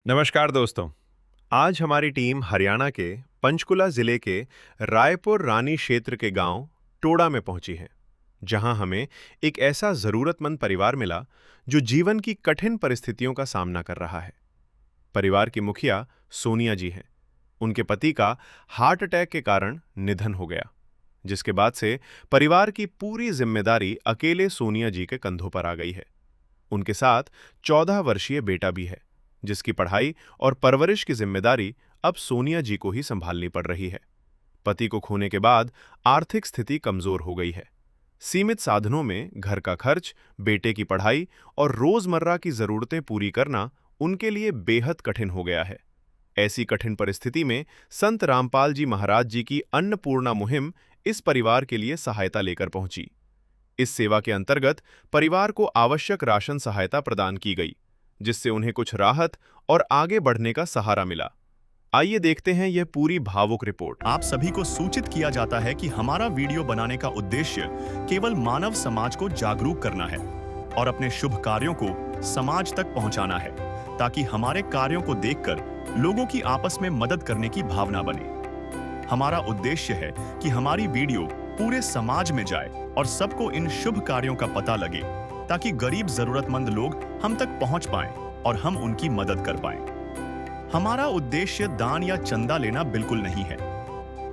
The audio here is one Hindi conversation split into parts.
नमस्कार दोस्तों। आज हमारी टीम हरियाणा के पंचकुला जिले के रायपुर रानी क्षेत्र के गांव टोडा में पहुंची है, जहां हमें एक ऐसा जरूरतमंद परिवार मिला जो जीवन की कठिन परिस्थितियों का सामना कर रहा है। परिवार की मुखिया सोनिया जी हैं। उनके पति का हार्ट अटैक के कारण निधन हो गया, जिसके बाद से परिवार की पूरी जिम्मेदारी अकेले सोनिया जी के कंधों पर आ गई है। उनके साथ 14 वर्षीय बेटा भी है, जिसकी पढ़ाई और परवरिश की जिम्मेदारी अब सोनिया जी को ही संभालनी पड़ रही है। पति को खोने के बाद आर्थिक स्थिति कमजोर हो गई है। सीमित साधनों में घर का खर्च, बेटे की पढ़ाई और रोजमर्रा की जरूरतें पूरी करना उनके लिए बेहद कठिन हो गया है। ऐसी कठिन परिस्थिति में संत रामपाल जी महाराज जी की अन्नपूर्णा मुहिम इस परिवार के लिए सहायता लेकर पहुंची। इस सेवा के अंतर्गत परिवार को आवश्यक राशन सहायता प्रदान की गई, जिससे उन्हें कुछ राहत और आगे बढ़ने का सहारा मिला। आइए देखते हैं यह पूरी भावुक रिपोर्ट। आप सभी को सूचित किया जाता है कि हमारा वीडियो बनाने का उद्देश्य केवल मानव समाज को जागरूक करना है और अपने शुभ कार्यों को समाज तक पहुंचाना है, ताकि हमारे कार्यों को देखकर लोगों की आपस में मदद करने की भावना बने। हमारा उद्देश्य है कि हमारी वीडियो पूरे समाज में जाए और सबको इन शुभ कार्यों का पता लगे, ताकि गरीब जरूरतमंद लोग हम तक पहुंच पाएं और हम उनकी मदद कर पाएं। हमारा उद्देश्य दान या चंदा लेना बिल्कुल नहीं है।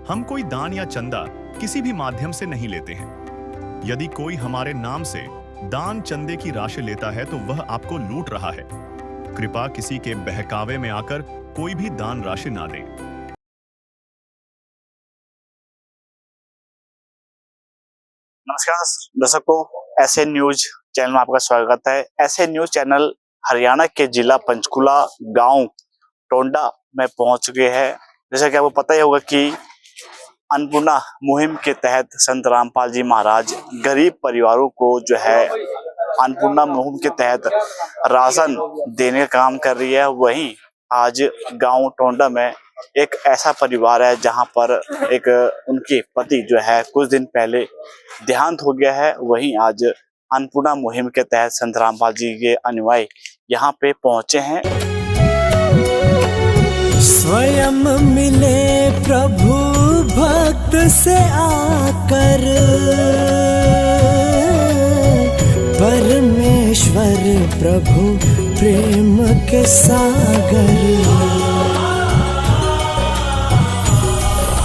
हम कोई दान या चंदा किसी भी माध्यम से नहीं लेते हैं। यदि कोई हमारे नाम से दान चंदे की राशि लेता है तो वह आपको लूट रहा है। कृपया किसी के बहकावे में आकर कोई भी दान राशि ना दें। नमस्कार दर्शकों, ऐसे न्यूज चैनल में आपका स्वागत है। ऐसे न्यूज चैनल हरियाणा के जिला पंचकुला गांव टोंडा में पहुंच गए हैं। जैसा कि आपको पता ही होगा कि अन्नपूर्णा मुहिम के तहत संत रामपाल जी महाराज गरीब परिवारों को जो है अन्नपूर्णा मुहिम के तहत राशन देने का काम कर रही है। वहीं आज गांव टोंडा में एक ऐसा परिवार है जहां पर एक उनके पति जो है कुछ दिन पहले देहांत हो गया है। वहीं आज अन्नपूर्णा मुहिम के तहत संत रामपाल जी के अनुयायी यहाँ पे पहुंचे हैं। स्वयं मिले प्रभु भक्त से आकर, परमेश्वर प्रभु प्रेम के सागर।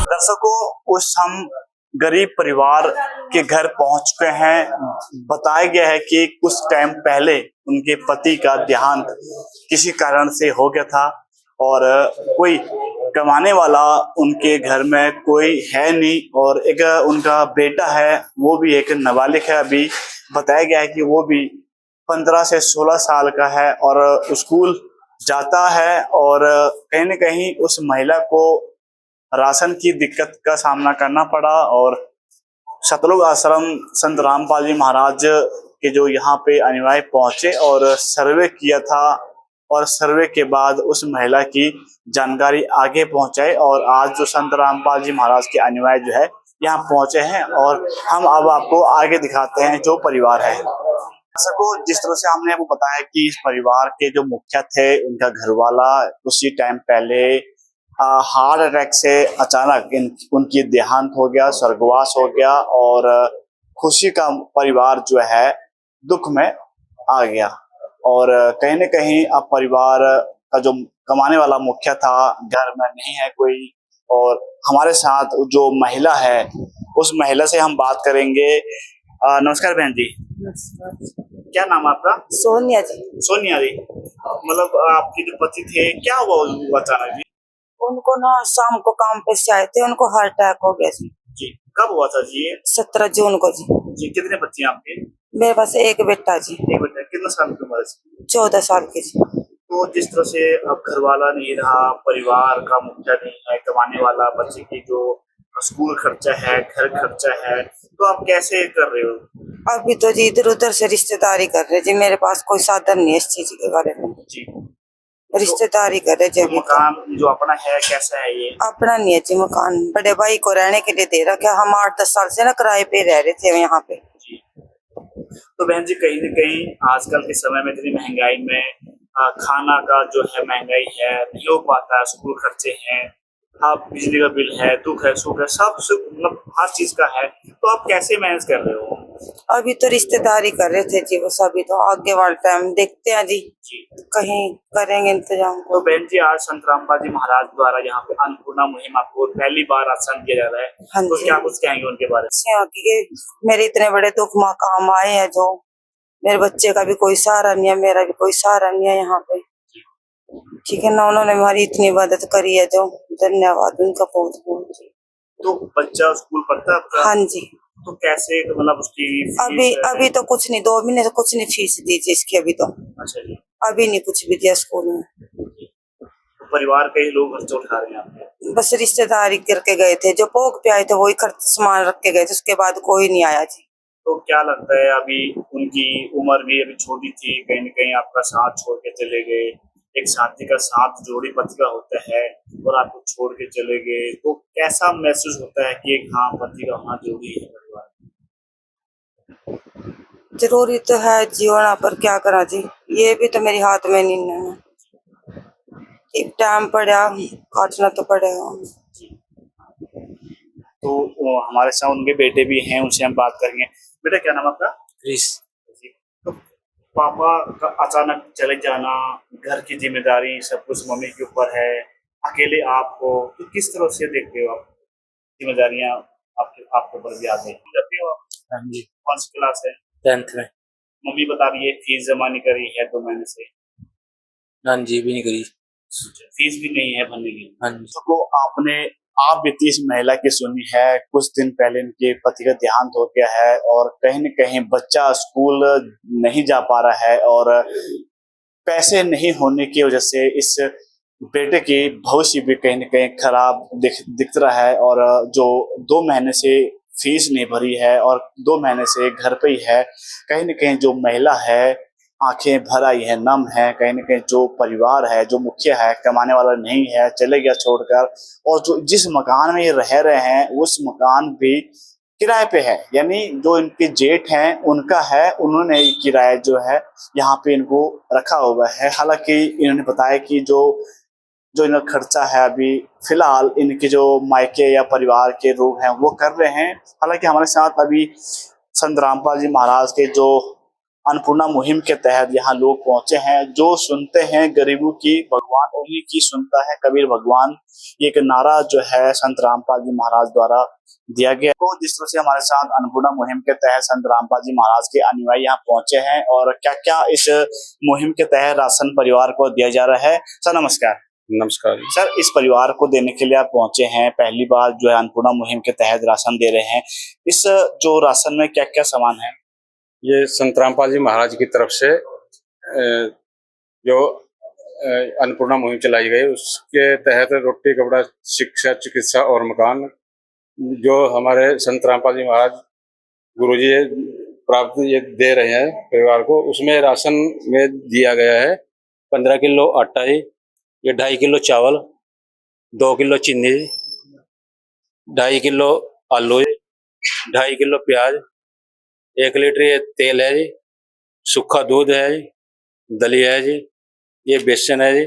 दर्शकों, उस हम गरीब परिवार के घर पहुंच चुके हैं। बताया गया है कि कुछ टाइम पहले उनके पति का देहांत किसी कारण से हो गया था और कोई कमाने वाला उनके घर में कोई है नहीं, और एक उनका बेटा है, वो भी एक नाबालिग है। अभी बताया गया है कि वो भी 15 से 16 साल का है और स्कूल जाता है, और कहीं न कहीं उस महिला को राशन की दिक्कत का सामना करना पड़ा। और सतलुज आश्रम संत रामपाल जी महाराज के जो यहाँ पे अनुयायी पहुंचे और सर्वे किया था, और सर्वे के बाद उस महिला की जानकारी आगे पहुंचाई, और आज जो संत रामपाल जी महाराज के अनुयायी जो है यहाँ पहुंचे हैं, और हम अब आपको आगे दिखाते हैं जो परिवार है। सबको जिस तरह से हमने आपको बताया कि इस परिवार के जो मुखिया थे, उनका घरवाला उसी टाइम पहले हार्ट अटैक से अचानक उनकी देहांत हो गया, स्वर्गवास हो गया, और खुशी का परिवार जो है दुख में आ गया। और कहीं न कहीं अब परिवार का जो कमाने वाला मुखिया था घर में नहीं है कोई, और हमारे साथ जो महिला है उस महिला से हम बात करेंगे। नमस्कार बहन जी। क्या नाम है आपका? सोनिया जी। सोनिया जी, मतलब आपके जो पति थे क्या हुआ अचानक जी? उनको ना शाम को काम पे से आए थे, उनको हार्ट अटैक हो गया जी। जी कब हुआ था जी? 17 जून को जी। जी कितने बच्चे हैं आपके? मेरे पास एक बेटा जी। एक बेटा। कितना साल की उम्र है? 14 साल की जी। तो जिस तरह से अब घर वाला नहीं रहा, परिवार का मुखिया नहीं है, कमाने वाला, बच्चे की जो स्कूल खर्चा है, घर खर्चा है, तो आप कैसे कर रहे हो? अभी तो जी इधर उधर से रिश्तेदारी कर रहे जी। मेरे पास कोई साधन नहीं है इस चीज के बारे में जी। रिश्तेदारी कर रहे जी। मकान जो अपना है कैसा है? ये अपना नहीं है जी मकान, बड़े भाई को रहने के लिए दे रखा। हम 8-10 साल से ना किराए पे रह रहे थे यहाँ पे जी। तो बहन जी, कहीं न कहीं आजकल के समय में इतनी महंगाई में खाना का जो है महंगाई है, नहीं हो पाता है, स्कूल खर्चे हैं, आप बिजली का बिल है, दुख है, सुख है, सब मतलब हर चीज का है। तो आप कैसे मैनेज कर रहे हो? अभी तो रिश्तेदारी कर रहे थे जी, बस अभी तो आगे वाला टाइम देखते हैं जी, जी। कहीं करेंगे इंतजाम। तो बहन जी, आज संत रामपाल जी महाराज द्वारा यहाँ पे अन्नपूर्णा मुहिम आपको पहली बार राशन दिया जा रहा है, हाँ तो जी। क्या कुछ कहेंगे उनके बारे में? यहाँ की मेरे इतने बड़े दुख माँ काम आए हैं, जो मेरे बच्चे का भी कोई सहारा नहीं है, मेरा भी कोई सहारा नहीं है यहाँ पे, ठीक है ना। उन्होंने हमारी इतनी मदद करी है, जो धन्यवाद उनका बहुत बहुत। तो बच्चा स्कूल पढ़ता है आपका? हाँ जी। तो कैसे, तो मतलब उसकी अभी फीस? अभी तो कुछ नहीं, 2 महीने से कुछ नहीं फीस दी थी इसकी अभी तो। अच्छा जी। अभी नहीं कुछ भी दिया स्कूल में। तो परिवार के ही लोग खर्चे उठा रहे हैं आपके? बस रिश्तेदारी करके गए थे, जो पोग पे आए थे वही खर्च सामान रख के गए थे, उसके बाद कोई नहीं आया जी। तो क्या लगता है, अभी उनकी उम्र भी अभी छोटी थी, कहीं न कहीं आपका साथ छोड़ के चले गए। एक साथी का साथ जोड़ी पति का होता है और आपको छोड़ के चले गए, तो कैसा महसूस होता है कि एक हाँ, पति का हाँ जोड़ी है परिवार? जरूरी तो है जीवन, पर क्या करा जी, ये भी तो मेरे हाथ में नहीं है। एक टाइम पड़ा काटना तो पड़ेगा। तो हमारे साथ उनके बेटे भी हैं, उनसे हम बात करेंगे। बेटा, क्या नाम है आपका? क्रिस। तो पापा का अचानक चले जाना, घर की जिम्मेदारी सब कुछ मम्मी के ऊपर है, अकेले आपको, तो किस तरह से देखते हो आप जिम्मेदारियां आपके ऊपर भी आते हैं? जाते हो आप? हाँ जी। कौन सी क्लास है? 10th में। मम्मी बता रही है फीस जमा नहीं करी है 2 महीने से। हाँ जी, भी नहीं करी। फीस भी नहीं है भरने की। हाँ जी। तो आप बीती इस महिला की सुनी है, कुछ दिन पहले इनके पति का देहांत हो गया है और कहीं न कहीं बच्चा स्कूल नहीं जा पा रहा है और पैसे नहीं होने की वजह से इस बेटे की भविष्य भी कहीं न कहीं खराब दिख रहा है और जो 2 महीने से फीस नहीं भरी है और 2 महीने से घर पे ही है। कहीं न कहीं जो महिला है, आँखें भर आई है, नम है, कहीं न कहीं जो परिवार है, जो मुखिया है, कमाने वाला नहीं है, चले गया छोड़कर, और जो जिस मकान में ये रह रहे हैं, उस मकान भी किराए पे है। यानी जो इनके जेठ हैं, उनका है, उन्होंने किराया जो है यहाँ पे इनको रखा हुआ है। हालाँकि इन्होंने बताया कि जो जो इनका खर्चा है अभी फिलहाल इनके जो मायके या परिवार के लोग हैं वो कर रहे हैं। हालांकि हमारे साथ अभी संत रामपाल जी महाराज के जो अन्नपूर्णा मुहिम के तहत यहाँ लोग पहुंचे हैं, जो सुनते हैं गरीबों की, भगवान उन्हीं की सुनता है कबीर भगवान, ये एक नारा जो है संत रामपाल जी महाराज द्वारा दिया गया। तो जिस तरह से हमारे साथ अन्नपूर्णा मुहिम के तहत संत रामपाल जी महाराज के अनुयायी यहाँ पहुंचे हैं और क्या क्या इस मुहिम के तहत राशन परिवार को दिया जा रहा है। सर नमस्कार। नमस्कार सर, इस परिवार को देने के लिए आप पहुंचे हैं, पहली बार जो है अन्नपूर्णा मुहिम के तहत राशन दे रहे हैं। इस जो राशन में क्या क्या सामान है? ये संत रामपाल जी महाराज की तरफ से जो अन्नपूर्णा मुहिम चलाई गई उसके तहत रोटी, कपड़ा, शिक्षा, चिकित्सा और मकान जो हमारे संत रामपाल जी महाराज गुरुजी प्राप्त ये दे रहे हैं परिवार को, उसमें राशन में दिया गया है 15 किलो आटा, ये 2.5 किलो चावल, 2 किलो चीनी, 2.5 किलो आलू, 2.5 किलो प्याज, 1 लीटर ये तेल है जी, सूखा दूध है जी, दलिया है जी, ये बेसन है जी,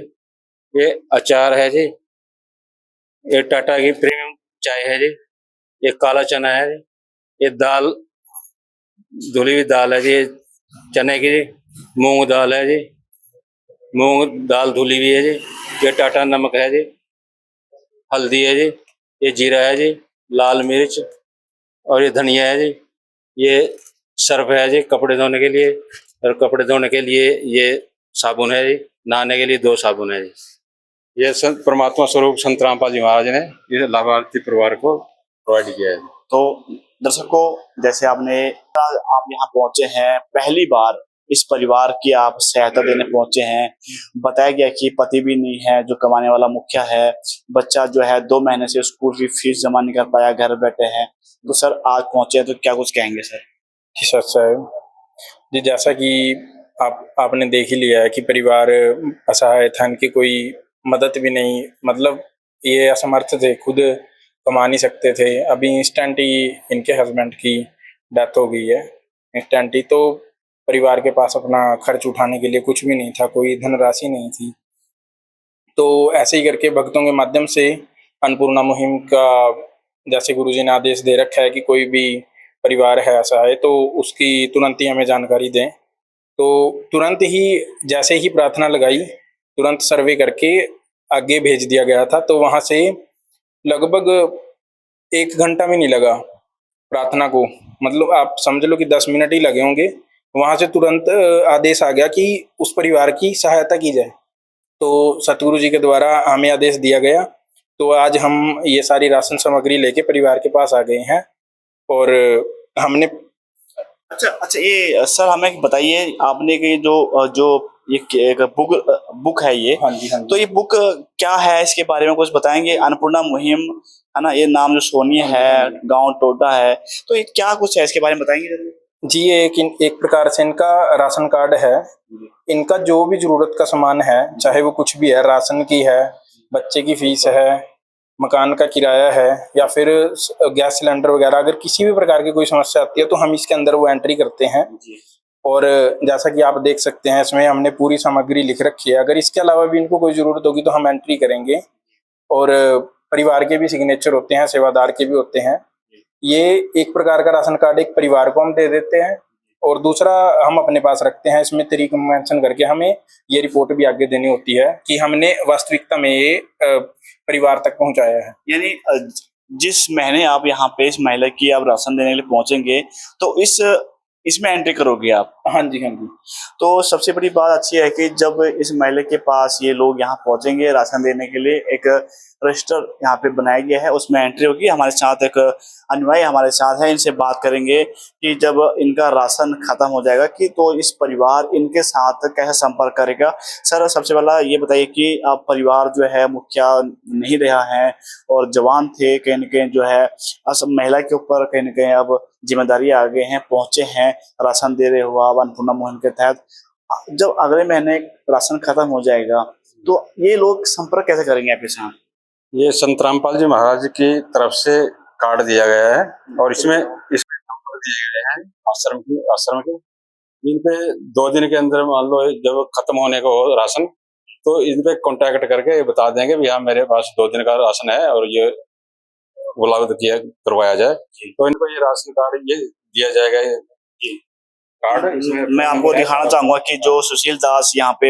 ये अचार है जी, ये टाटा की प्रीमियम चाय है जी, ये काला चना है जी, ये दाल, धुली हुई दाल है जी, चने की, मूंग दाल है जी, मूंग दाल धुली हुई है जी, ये टाटा नमक है जी, हल्दी है जी, ये जीरा है जी, लाल मिर्च और ये धनिया है जी, ये सर्फ है जी कपड़े धोने के लिए, और कपड़े धोने के लिए ये साबुन है जी, नहाने के लिए 2 साबुन है जी। ये संत परमात्मा स्वरूप संत रामपाल जी महाराज ने ये लाभार्थी परिवार को प्रोवाइड किया है। तो दर्शकों, जैसे आप यहाँ पहुंचे हैं, पहली बार इस परिवार की आप सहायता देने पहुंचे हैं। बताया गया कि पति भी नहीं है, जो कमाने वाला मुखिया है, बच्चा जो है 2 महीने से स्कूल की फीस जमा नहीं कर पाया, घर बैठे हैं। तो सर आज पहुंचे तो क्या कुछ कहेंगे सर? जी सर साहब जी, जैसा कि आपने देख ही लिया है कि परिवार असहाय था, इनकी कोई मदद भी नहीं, मतलब ये असमर्थ थे, खुद कमा नहीं सकते थे। अभी इंस्टेंट ही इनके हस्बैंड की डेथ हो गई है, इंस्टेंट ही। तो परिवार के पास अपना खर्च उठाने के लिए कुछ भी नहीं था, कोई धनराशि नहीं थी। तो ऐसे ही करके भक्तों के माध्यम से अन्नपूर्णा मुहिम का जैसे गुरुजी ने आदेश दे रखा है कि कोई भी परिवार है असहाय तो उसकी तुरंत ही हमें जानकारी दें। तो तुरंत ही जैसे ही प्रार्थना लगाई, तुरंत सर्वे करके आगे भेज दिया गया था। तो वहाँ से लगभग 1 घंटा भी नहीं लगा प्रार्थना को, मतलब आप समझ लो कि 10 मिनट ही लगे होंगे। वहाँ से तुरंत आदेश आ गया कि उस परिवार की सहायता की जाए। तो सतगुरु जी के द्वारा हमें आदेश दिया गया। तो आज हम ये सारी राशन सामग्री लेके परिवार के पास आ गए हैं और हमने अच्छा, ये सर हमें बताइए, आपने कि जो ये एक बुक है ये, हाँ जी, तो ये बुक क्या है, इसके बारे में कुछ बताएंगे? अन्नपूर्णा मुहिम है ना, ये नाम जो सोनिया है, गांव टोडा है, तो ये क्या कुछ है, इसके बारे में बताएंगे जी। ये एक प्रकार से इनका राशन कार्ड है। इनका जो भी जरूरत का सामान है, चाहे वो कुछ भी है, राशन की है, बच्चे की फीस है, मकान का किराया है, या फिर गैस सिलेंडर वगैरह, अगर किसी भी प्रकार की कोई समस्या आती है तो हम इसके अंदर वो एंट्री करते हैं। और जैसा कि आप देख सकते हैं, इसमें हमने पूरी सामग्री लिख रखी है। अगर इसके अलावा भी इनको कोई जरूरत होगी तो हम एंट्री करेंगे। और परिवार के भी सिग्नेचर होते हैं, सेवादार के भी होते हैं। ये एक प्रकार का राशन कार्ड एक परिवार को हम दे देते हैं और दूसरा हम अपने पास रखते हैं। इसमें तारीख मेंशन करके हमें ये रिपोर्ट भी आगे देनी होती है कि हमने वास्तविकता में ये परिवार तक पहुंचाया है। यानी जिस महीने आप यहाँ पे इस महिला की आप राशन देने के लिए पहुंचेंगे तो इसमें एंट्री करोगे आप? हाँ जी, हाँ जी। तो सबसे बड़ी बात अच्छी है कि जब इस महिला के पास ये लोग यहाँ पहुंचेंगे राशन देने के लिए, एक रजिस्टर यहाँ पे बनाया गया है, उसमें एंट्री होगी। हमारे साथ एक अनुयायी हमारे साथ है, इनसे बात करेंगे कि जब इनका राशन खत्म हो जाएगा कि तो इस परिवार इनके साथ कैसे संपर्क करेगा। सर सबसे पहला ये बताइए कि आप परिवार जो है मुखिया नहीं रहा है और जवान थे, कहीं न कहीं जो है महिला के ऊपर कहीं न कहीं अब जिम्मेदारी आ गए हैं, पहुंचे हैं, राशन दे रहे हो आप अन्नपूर्णा मुहिम के तहत। जब अगले महीने राशन खत्म हो जाएगा तो ये लोग संपर्क कैसे करेंगे आपके साथ? ये संत रामपाल जी महाराज की तरफ से कार्ड दिया गया है और इसमें नंबर दिए गए हैं आश्रम के। इन पे 2 दिन के अंदर मान लो जब खत्म होने को हो राशन तो इन पे कांटेक्ट करके बता देंगे भी हाँ मेरे पास 2 दिन का राशन है और ये उपलब्ध करवाया जाए। तो इनको ये राशन कार्ड ये दिया जाएगा। कार्ड मैं आपको दिखाना चाहूंगा कि जो सुशील दास यहाँ पे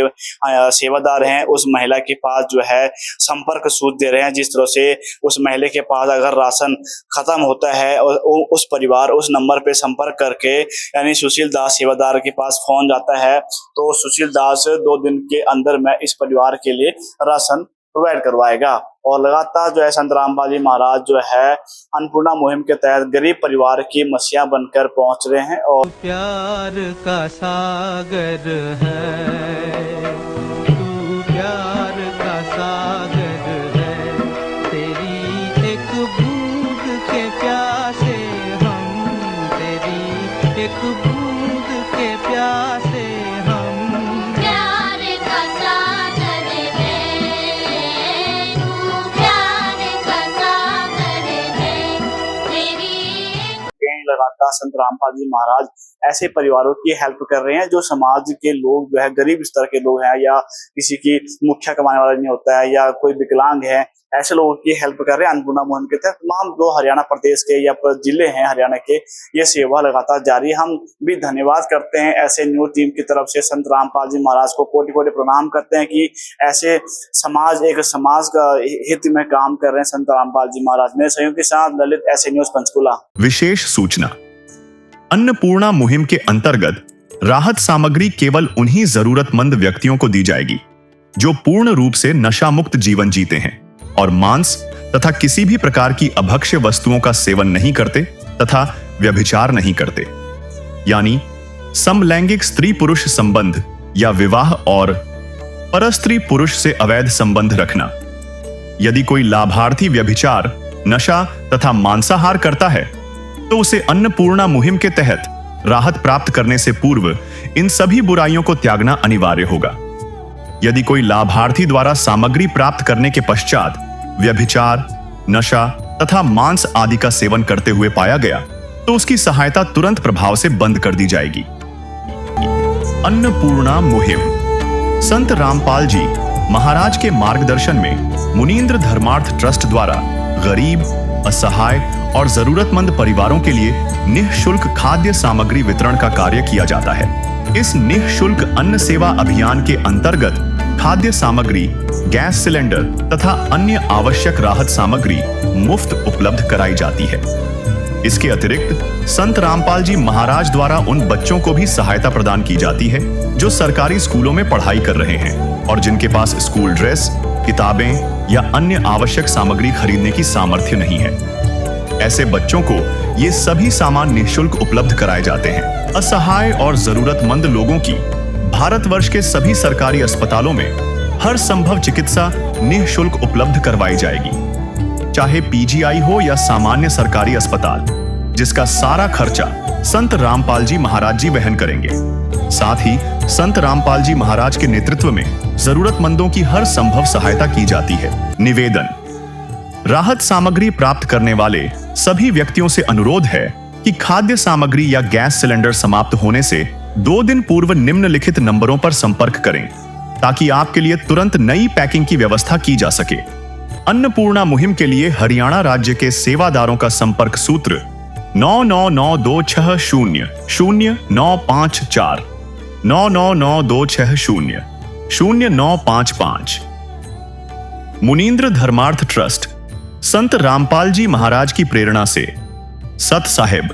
सेवादार हैं, उस महिला के पास जो है संपर्क सूत्र दे रहे हैं। जिस तरह से उस महिला के पास अगर राशन खत्म होता है और उस परिवार उस नंबर पे संपर्क करके यानी सुशील दास सेवादार के पास फोन जाता है तो सुशील दास 2 दिन के अंदर में इस परिवार के लिए राशन प्रोवाइड करवाएगा। और लगातार जो है संत रामपाल जी महाराज जो है अन्नपूर्णा मुहिम के तहत गरीब परिवार की मसीहा बनकर पहुंच रहे हैं। और प्यार का सागर है, तू प्यार का सागर है, तेरी एक बूंद के प्यासे हम, तेरी एक बूंद के प्यासे हम। लगातार संत रामपाल जी महाराज ऐसे परिवारों की हेल्प कर रहे हैं जो समाज के लोग जो है गरीब स्तर के लोग हैं या किसी की मुखिया कमाने वाला नहीं होता है या कोई विकलांग है, ऐसे लोगों की हेल्प कर रहे हैं। अन्नपूर्णा मुहिम के तहत तमाम जो हरियाणा प्रदेश के या जिले हैं हरियाणा के, ये सेवा लगातार जारी है। हम भी धन्यवाद करते हैं ऐसे न्यूज टीम की तरफ से संत रामपाल जी महाराज को कोटि कोटि प्रणाम करते हैं कि ऐसे समाज का हित में काम कर रहे हैं संत रामपाल जी महाराज। मेरे सहयोग के साथ ललित, ऐसे न्यूज पंचकुला। विशेष सूचना, अन्नपूर्णा मुहिम के अंतर्गत राहत सामग्री केवल उन्हीं जरूरतमंद व्यक्तियों को दी जाएगी जो पूर्ण रूप से नशा मुक्त जीवन जीते हैं और मांस तथा किसी भी प्रकार की अभक्ष्य वस्तुओं का सेवन नहीं करते तथा व्यभिचार नहीं करते, यानी समलैंगिक स्त्री पुरुष संबंध या विवाह और परस्त्री पुरुष से अवैध संबंध रखना। यदि कोई लाभार्थी व्यभिचार, नशा तथा मांसाहार करता है तो उसे अन्नपूर्णा मुहिम के तहत राहत प्राप्त करने से पूर्व इन सभी बुराइयों को त्यागना अनिवार्य होगा। यदि कोई लाभार्थी द्वारा सामग्री प्राप्त करने के पश्चात व्यभिचार, नशा तथा मांस आदि का सेवन करते हुए पाया गया तो उसकी सहायता तुरंत प्रभाव से बंद कर दी जाएगी। अन्नपूर्णा मुहिम। संत रामपाल जी महाराज के मार्गदर्शन में मुनींद्र धर्मार्थ ट्रस्ट द्वारा गरीब, असहाय और जरूरतमंद परिवारों के लिए निःशुल्क खाद्य सामग्री वितरण का कार्य किया जाता है। इस निःशुल्क अन्न सेवा अभियान के अंतर्गत खाद्य सामग्री, गैस सिलेंडर तथा अन्य आवश्यक राहत सामग्री मुफ्त उपलब्ध कराई जाती है। इसके अतिरिक्त संत रामपाल जी महाराज द्वारा उन बच्चों को भी सहायता प्रदान की जाती है जो सरकारी स्कूलों में पढ़ाई कर रहे हैं और जिनके पास स्कूल ड्रेस, किताबें या अन्य आवश्यक सामग्री खरीदने की सामर्थ्य नहीं है। ऐसे बच्चों को ये सभी सामान निःशुल्क उपलब्ध कराए जाते हैं। असहाय और जरूरतमंद लोगों की भारतवर्ष के सभी सरकारी अस्पतालों में हर संभव चिकित्सा निःशुल्क उपलब्ध करवाई जाएगी, चाहे पीजीआई हो या सामान्य सरकारी अस्पताल, जिसका सारा खर्चा संत रामपाल जी महाराज जी वहन करेंगे। साथ ही संत रामपाल जी महाराज के नेतृत्व में जरूरतमंदों की हर संभव सहायता की जाती है। निवेदन: राहत सामग्री प्राप्त करने वाले सभी व्यक्तियों से अनुरोध है कि खाद्य सामग्री या गैस सिलेंडर समाप्त होने से 2 दिन पूर्व निम्नलिखित नंबरों पर संपर्क करें ताकि आपके लिए तुरंत नई पैकिंग की व्यवस्था की जा सके। अन्नपूर्णा मुहिम के लिए हरियाणा राज्य के सेवादारों का संपर्क सूत्र 9992600954 9992600955। मुनींद्र धर्मार्थ ट्रस्ट संत रामपाल जी महाराज की प्रेरणा से सत साहिब